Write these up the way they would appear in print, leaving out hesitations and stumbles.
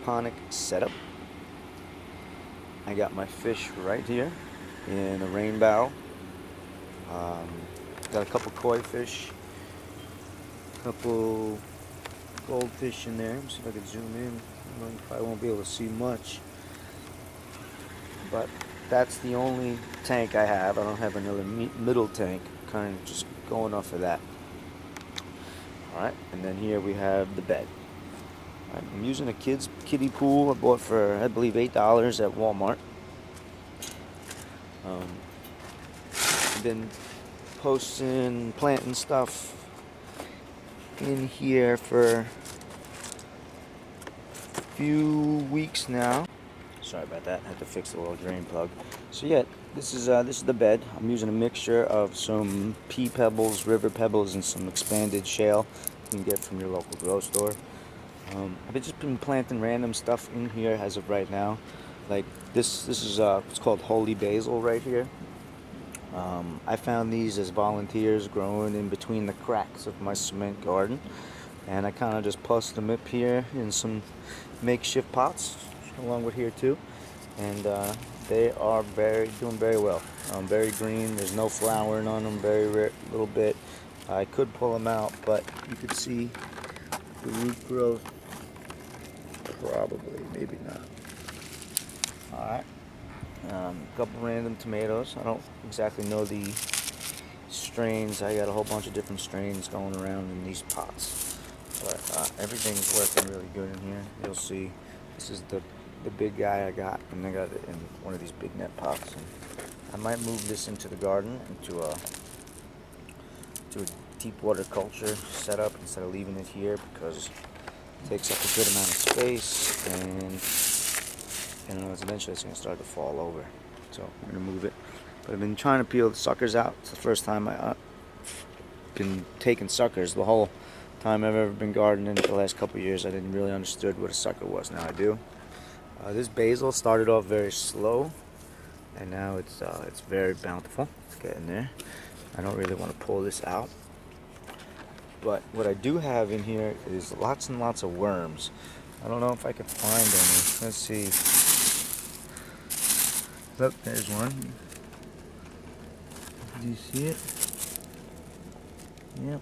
aquaponic setup. I got my fish right here in a rain barrel. Got a couple koi fish, a couple goldfish in there. Let me see if I can zoom in. You probably won't be able to see much, but that's the only tank I have. I don't have another middle tank. Kind of just going off of that. Alright, and then here we have the bed. Right, I'm using a kiddie pool I bought for, I believe, $8 at Walmart. I've been posting, planting stuff in here for a few weeks now. Sorry about that, I had to fix the little drain plug. So yeah, this is the bed. I'm using a mixture of some pea pebbles, river pebbles, and some expanded shale you can get from your local grocery store. I've just been planting random stuff in here as of right now. Like this is it's called holy basil right here. I found these as volunteers growing in between the cracks of my cement garden, and I kind of just pushed them up here in some makeshift pots along with here too, and they are doing very well. Very green. There's no flowering on them. Very rare, little bit. I could pull them out, but you could see the root growth. Probably, maybe not. Alright. A couple random tomatoes. I don't exactly know the strains. I got a whole bunch of different strains going around in these pots. But everything's working really good in here. You'll see. This is the big guy I got, and I got it in one of these big net pots. And I might move this into the garden, into a deep water culture setup instead of leaving it here, because it takes up a good amount of space, and eventually it's going to start to fall over. So I'm going to move it. But I've been trying to peel the suckers out. It's the first time I've been taking suckers. The whole time I've ever been gardening for the last couple of years, I didn't really understood what a sucker was. Now I do. This basil started off very slow, and now it's very bountiful. It's getting there. I don't really want to pull this out. But what I do have in here is lots and lots of worms. I don't know if I can find any. Let's see. Oh, there's one. Do you see it? Yep,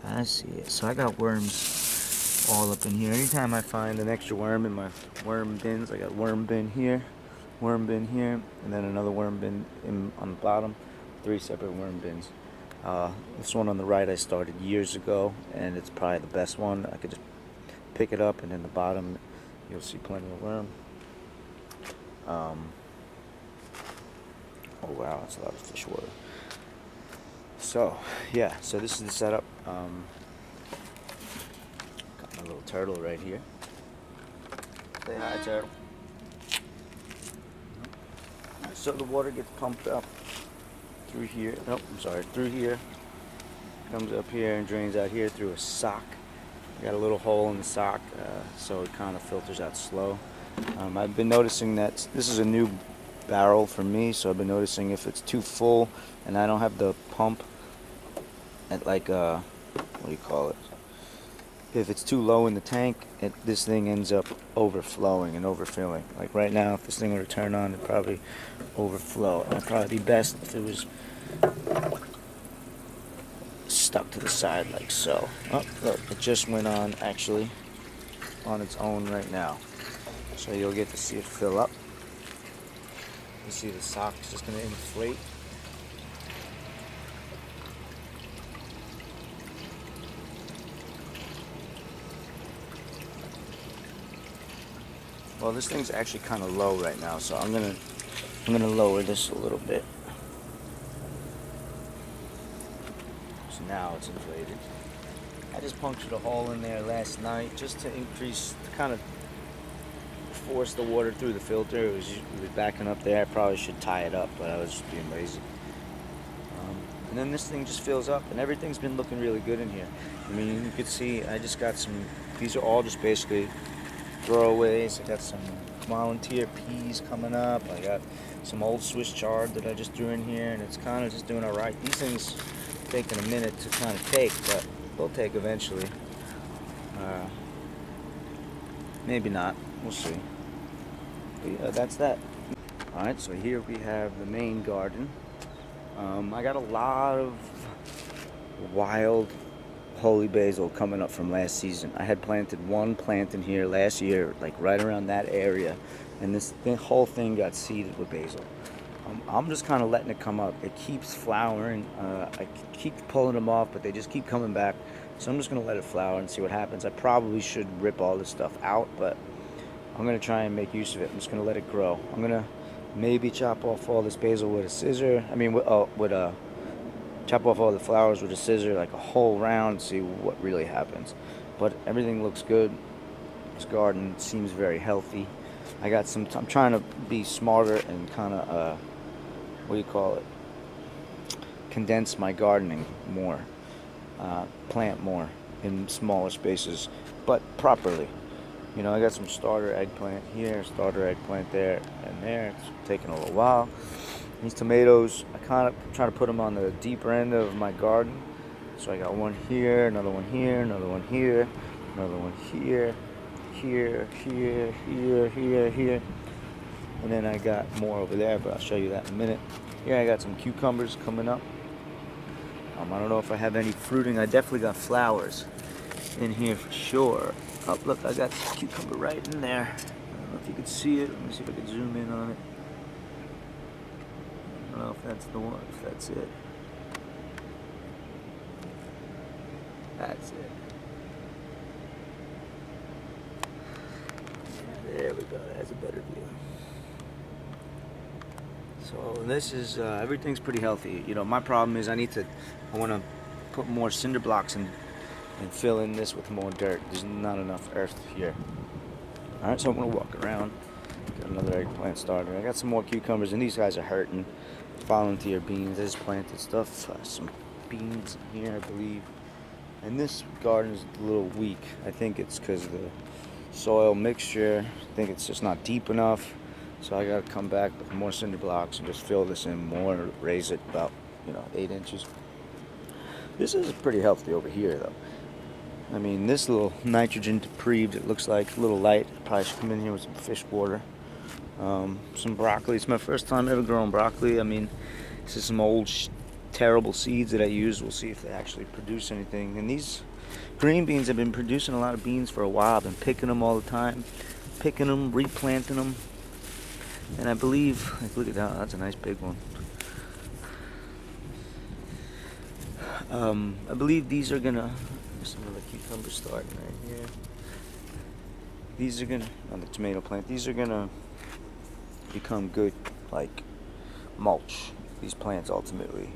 I see it. So I got worms all up in here. Anytime I find an extra worm in my worm bins, I got worm bin here, and then another worm bin on the bottom. 3 separate worm bins. This one on the right I started years ago, and it's probably the best one. I could just pick it up, and in the bottom you'll see plenty of worm. Oh wow, that's a lot of fish water. So yeah, so this is the setup. Got my little turtle right here. Say hi, turtle. So the water gets pumped up through here. Nope, I'm sorry. Through here, comes up here and drains out here through a sock. Got a little hole in the sock, so it kind of filters out slow. I've been noticing that this is a new barrel for me, so I've been noticing if it's too full and I don't have the pump at like what do you call it? If it's too low in the tank, this thing ends up overflowing and overfilling. Like right now, if this thing were to turn on, it'd probably overflow. It'd probably be best if it was stuck to the side like so. Oh, look, it just went on actually on its own right now. So you'll get to see it fill up. You see the sock's just going to inflate. Well, this thing's actually kind of low right now, so I'm gonna lower this a little bit. So now it's inflated. I just punctured a hole in there last night just to kind of force the water through the filter. It was backing up there. I probably should tie it up, but I was just being lazy. And then this thing just fills up, and everything's been looking really good in here. I mean, you could see I just got these are all just basically throwaways. I got some volunteer peas coming up. I got some old Swiss chard that I just threw in here, and it's kind of just doing all right. These things taking a minute to kind of take, but they'll take eventually. Maybe not. We'll see. But yeah, that's that. Alright, so here we have the main garden. I got a lot of wild holy basil coming up from last season. I had planted one plant in here last year, like right around that area, and the whole thing got seeded with basil. I'm just kind of letting it come up. It keeps flowering. I keep pulling them off, but they just keep coming back. So I'm just going to let it flower and see what happens. I probably should rip all this stuff out, but I'm going to try and make use of it. I'm just going to let it grow. I'm going to maybe chop off all this basil with a scissor. Chop off all the flowers with a scissor, like a whole round, see what really happens. But everything looks good. This garden seems very healthy. I'm trying to be smarter and kind of, condense my gardening more. Plant more in smaller spaces, but properly. You know, I got some starter eggplant here, starter eggplant there, and there. It's taking a little while. These tomatoes, I kind of try to put them on the deeper end of my garden. So I got one here, another one here, another one here, another one here, here, here, here, here, here. And then I got more over there, but I'll show you that in a minute. Here I got some cucumbers coming up. I don't know if I have any fruiting. I definitely got flowers in here for sure. Oh, look, I got this cucumber right in there. I don't know if you can see it. Let me see if I can zoom in on it. I don't know if that's the one, if that's it. That's it. Yeah, there we go. That's a better view. So this is, everything's pretty healthy. You know, my problem is I want to put more cinder blocks and fill in this with more dirt. There's not enough earth here. Alright, so I'm going to walk around. Got another eggplant starter. I got some more cucumbers, and these guys are hurting. Volunteer beans. I just planted stuff. Some beans in here, I believe. And this garden is a little weak. I think it's because of the soil mixture. I think it's just not deep enough. So I got to come back with more cinder blocks and just fill this in more, raise it about, 8 inches. This is pretty healthy over here, though. I mean, this little nitrogen deprived, it looks like a little light. Probably should come in here with some fish water. Some broccoli. It's my first time ever growing broccoli. I mean, this is some old terrible seeds that I used. We'll see if they actually produce anything. And these green beans have been producing a lot of beans for a while. I've been picking them all the time. Picking them, replanting them. And I believe, like, look at that. That's a nice big one. I believe these are gonna. There's some other cucumbers starting right here. These are gonna, on the tomato plant, these are gonna become good, like, mulch. These plants ultimately.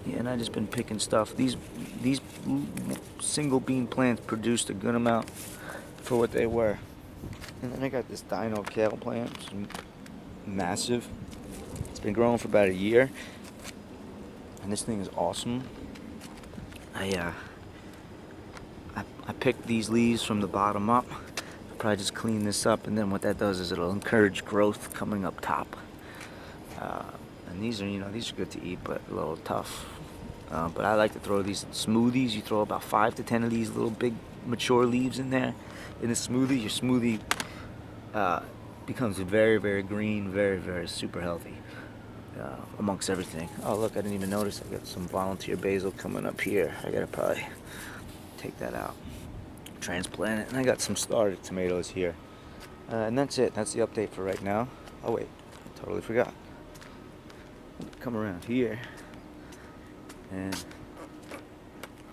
Yeah, and I just been picking stuff. These single bean plants produced a good amount for what they were. And then I got this dino kale plant, which is massive. It's been growing for about a year. And this thing is awesome. I picked these leaves from the bottom up. I'll probably just clean this up, and then what that does is it'll encourage growth coming up top. And these are, these are good to eat, but a little tough. But I like to throw these in smoothies. You throw about 5 to 10 of these little big mature leaves in there. In a smoothie, your smoothie becomes very, very green, very, very super healthy. Amongst everything. Oh, look, I didn't even notice. I got some volunteer basil coming up here. I gotta probably take that out, transplant it. And I got some started tomatoes here. And that's it. That's the update for right now. Oh, wait. I totally forgot. Come around here. And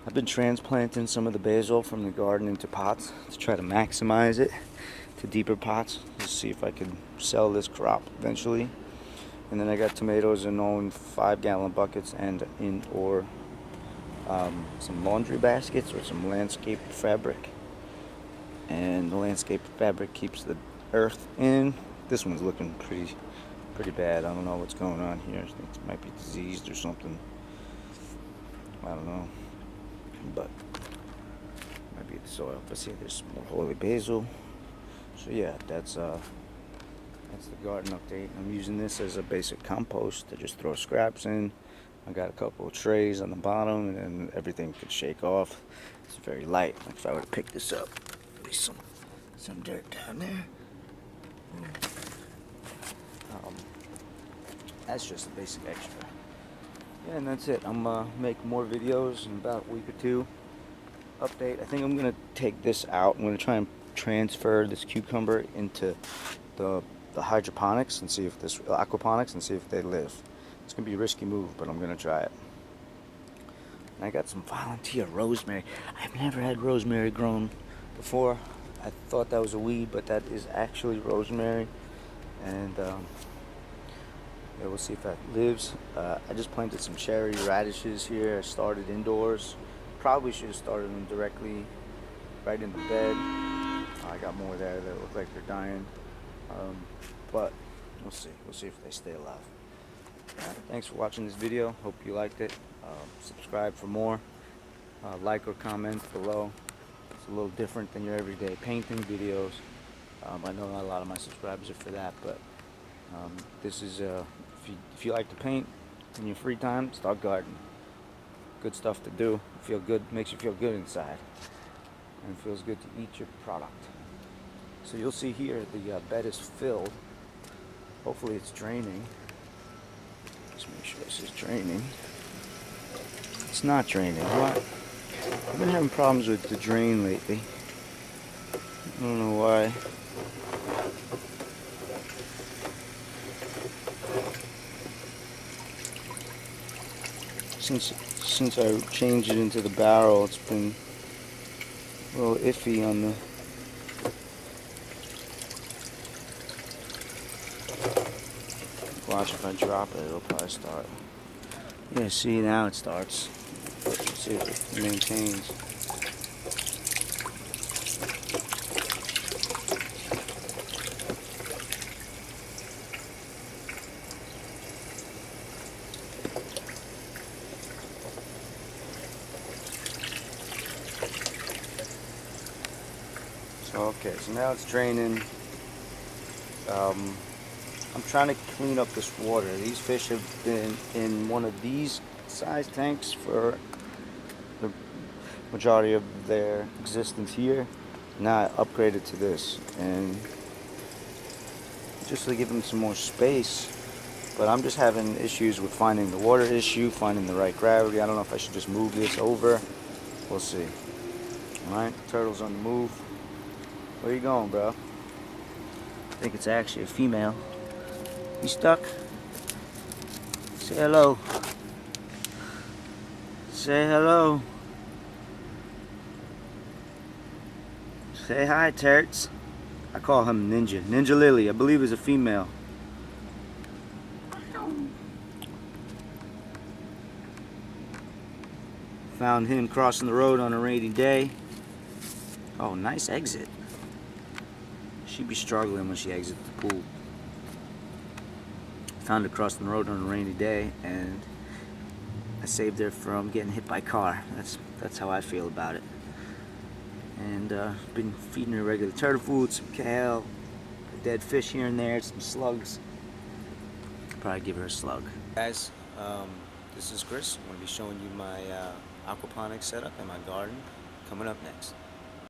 I've been transplanting some of the basil from the garden into pots to try to maximize it to deeper pots. Just see if I could sell this crop eventually. And then I got tomatoes in 5-gallon buckets and some laundry baskets or some landscape fabric. And the landscape fabric keeps the earth in. This one's looking pretty bad. I don't know what's going on here. I think it might be diseased or something. I don't know. But might be the soil. But see, there's more holy basil. So yeah, that's the garden update. I'm using this as a basic compost to just throw scraps in. I got a couple of trays on the bottom, and then everything could shake off. It's very light. Like if I were to pick this up, be some dirt down there. That's just a basic extra. Yeah, and that's it. I'm gonna make more videos in about a week or two. Update. I think I'm gonna take this out. I'm gonna try and transfer this cucumber into the hydroponics and see if this aquaponics and see if they live. It's gonna be a risky move, but I'm gonna try it. And I got some volunteer rosemary. I've never had rosemary grown before. I thought that was a weed, but that is actually rosemary. And yeah, we'll see if that lives. I just planted some cherry radishes here. I started indoors. Probably should have started them directly right in the bed. I got more there that look like they're dying. But we'll see. We'll see if they stay alive. Thanks for watching this video. Hope you liked it. Subscribe for more. Like or comment below. It's a little different than your everyday painting videos. I know not a lot of my subscribers are for that, but this is if you like to paint in your free time, start gardening. Good stuff to do. Feel good, makes you feel good inside, and it feels good to eat your product. So you'll see here the bed is filled. Hopefully it's draining. Just make sure this is draining. It's not draining. What? I've been having problems with the drain lately. I don't know why. Since I changed it into the barrel, it's been a little iffy on the watch. If I drop it, it'll probably start. Yeah, see, now it starts. Let's see if it maintains. Okay, so now it's draining. I'm trying to clean up this water. These fish have been in one of these size tanks for the majority of their existence here. Now I upgraded to this, and just to give them some more space. But I'm just having issues with finding the water issue, finding the right gravity. I don't know if I should just move this over. We'll see. Alright, turtle's on the move. Where you going, bro? I think it's actually a female. You stuck? Say hello. Say hello. Say hi, Terts. I call him Ninja. Ninja Lily, I believe, is a female. Found him crossing the road on a rainy day. Oh, nice exit. She'd be struggling when she exits the pool. Found her crossing the road on a rainy day, and I saved her from getting hit by a car. That's how I feel about it. And been feeding her regular turtle food, some kale, a dead fish here and there, some slugs. Probably give her a slug. Guys, this is Chris. I'm going to be showing you my aquaponics setup in my garden coming up next.